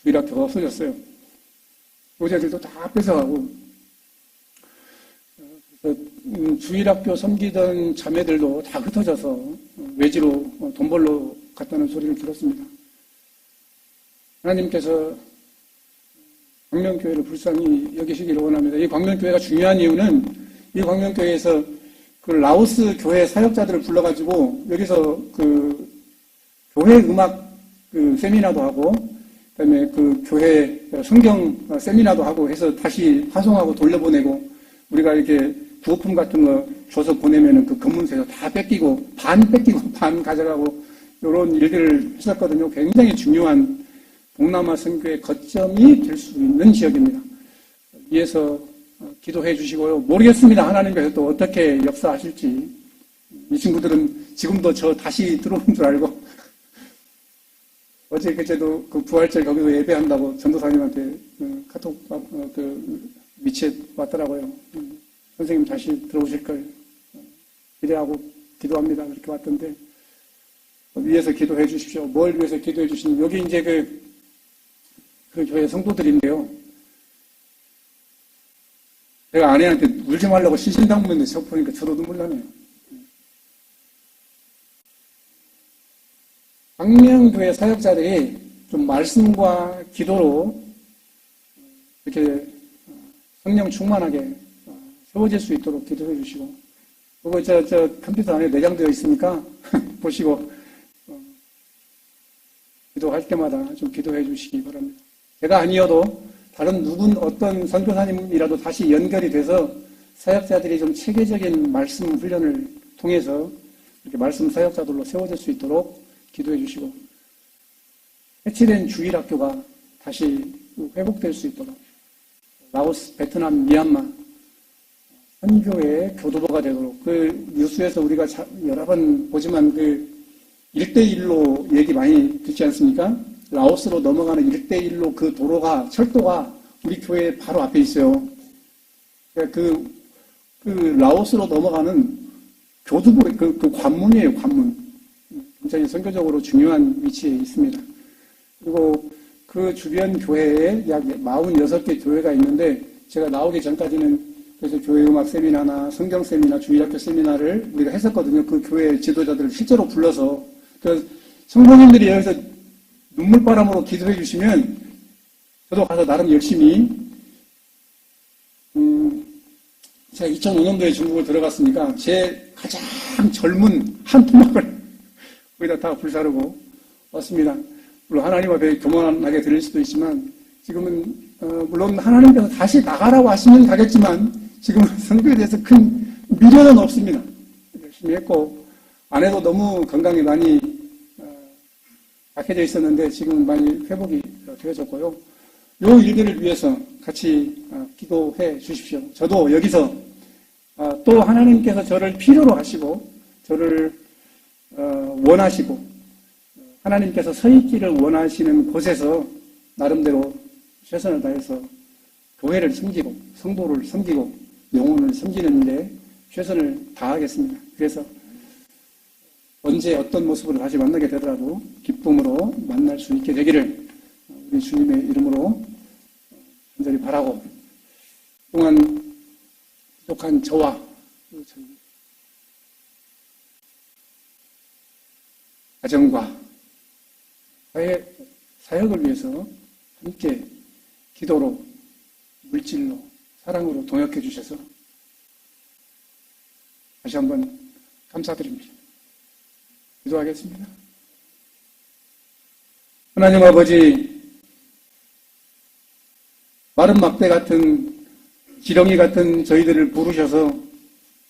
주일학교가 없어졌어요. 교재들도 다 뺏어가고, 그래서 주일학교 섬기던 자매들도 다 흩어져서 외지로 돈 벌러 갔다는 소리를 들었습니다. 하나님께서 광명교회를 불쌍히 여기시기를 원합니다. 이 광명교회가 중요한 이유는 이 광명교회에서 그 라오스 교회 사역자들을 불러가지고 여기서 교회 음악 세미나도 하고, 그다음에 교회 성경 세미나도 하고 해서 다시 파송하고 돌려보내고, 우리가 이렇게 부업품 같은 거 줘서 보내면은 그 검문소에서 다 반 가져가고 이런 일들을 했었거든요. 굉장히 중요한 동남아 선교의 거점이 될 수 있는 지역입니다. 위에서 기도해 주시고요. 모르겠습니다. 하나님께서 또 어떻게 역사하실지. 이 친구들은 지금도 저 다시 들어오는 줄 알고 어제 그제도 그 부활절 거기서 예배한다고 전도사님한테 카톡 미치에 왔더라고요. 선생님 다시 들어오실 걸 기대하고 기도합니다. 그렇게 왔던데 위에서 기도해 주십시오. 뭘 위해서 기도해 주시는 여기 이제 그 교회 성도들인데요. 제가 아내한테 울지 말라고 신신당부했는데 저 보니까 저도 눈물 나네요. 광명교회 사역자들이 좀 말씀과 기도로 이렇게 성령 충만하게 세워질 수 있도록 기도해 주시고, 그리고 저 컴퓨터 안에 내장되어 있으니까 보시고 기도할 때마다 좀 기도해 주시기 바랍니다. 제가 아니어도 다른 어떤 선교사님이라도 다시 연결이 돼서 사역자들이 좀 체계적인 말씀 훈련을 통해서 이렇게 말씀 사역자들로 세워질 수 있도록 기도해 주시고, 해체된 주일학교가 다시 회복될 수 있도록 라오스, 베트남, 미얀마 선교의 교두보가 되도록, 그 뉴스에서 우리가 여러 번 보지만 그 1대1로 얘기 많이 듣지 않습니까? 라오스로 넘어가는 1대1로 그 도로가, 철도가 우리 교회 바로 앞에 있어요. 그 라오스로 넘어가는 교두보, 그 관문이에요, 관문. 굉장히 선교적으로 중요한 위치에 있습니다. 그리고 그 주변 교회에 약 46개 교회가 있는데, 제가 나오기 전까지는 그래서 교회 음악 세미나나 성경 세미나 주일학교 세미나를 우리가 했었거든요. 그 교회 지도자들을 실제로 불러서. 그 성도님들이 여기서 눈물바람으로 기도해 주시면 저도 가서 나름 열심히, 제가 2005년도에 중국을 들어갔으니까 제 가장 젊은 한 토막을 거기다 다 불사르고 왔습니다. 물론 하나님 앞에 교만하게 들릴 수도 있지만, 지금은 물론 하나님께서 다시 나가라고 하시면 가겠지만, 지금은 선교에 대해서 큰 미련은 없습니다. 열심히 했고, 아내도 너무 건강이 많이 약해져 있었는데 지금은 많이 회복이 되어졌고요. 요 일들을 위해서 같이 기도해 주십시오. 저도 여기서 또 하나님께서 저를 필요로 하시고 저를 원하시고 하나님께서 서 있기를 원하시는 곳에서 나름대로 최선을 다해서 교회를 섬기고 성도를 섬기고 영혼을 섬기는 일에 최선을 다하겠습니다. 그래서 언제 어떤 모습으로 다시 만나게 되더라도 기쁨으로 만날 수 있게 되기를 우리 주님의 이름으로 간절히 바라고, 그동안 부족한 저와 가정과 사역을 위해서 함께 기도로, 물질로, 사랑으로 동역해 주셔서 다시 한번 감사드립니다. 기도하겠습니다. 하나님 아버지, 마른 막대 같은, 지렁이 같은 저희들을 부르셔서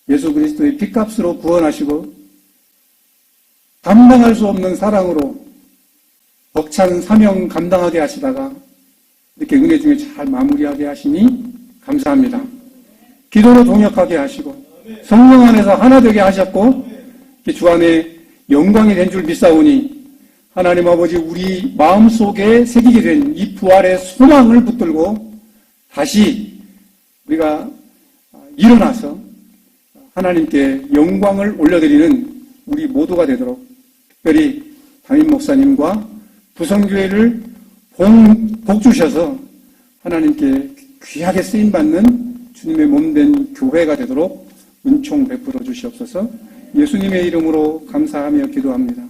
예수 그리스도의 핏값으로 구원하시고 감당할 수 없는 사랑으로 벅찬 사명 감당하게 하시다가 이렇게 은혜 중에 잘 마무리하게 하시니 감사합니다. 기도로 동역하게 하시고 성령 안에서 하나 되게 하셨고 주 안에 영광이 된 줄 믿사오니 하나님 아버지, 우리 마음속에 새기게 된 이 부활의 소망을 붙들고 다시 우리가 일어나서 하나님께 영광을 올려드리는 우리 모두가 되도록, 특별히 담임 목사님과 부성교회를 복 주셔서 하나님께 귀하게 쓰임받는 주님의 몸된 교회가 되도록 은총 베풀어 주시옵소서. 예수님의 이름으로 감사하며 기도합니다.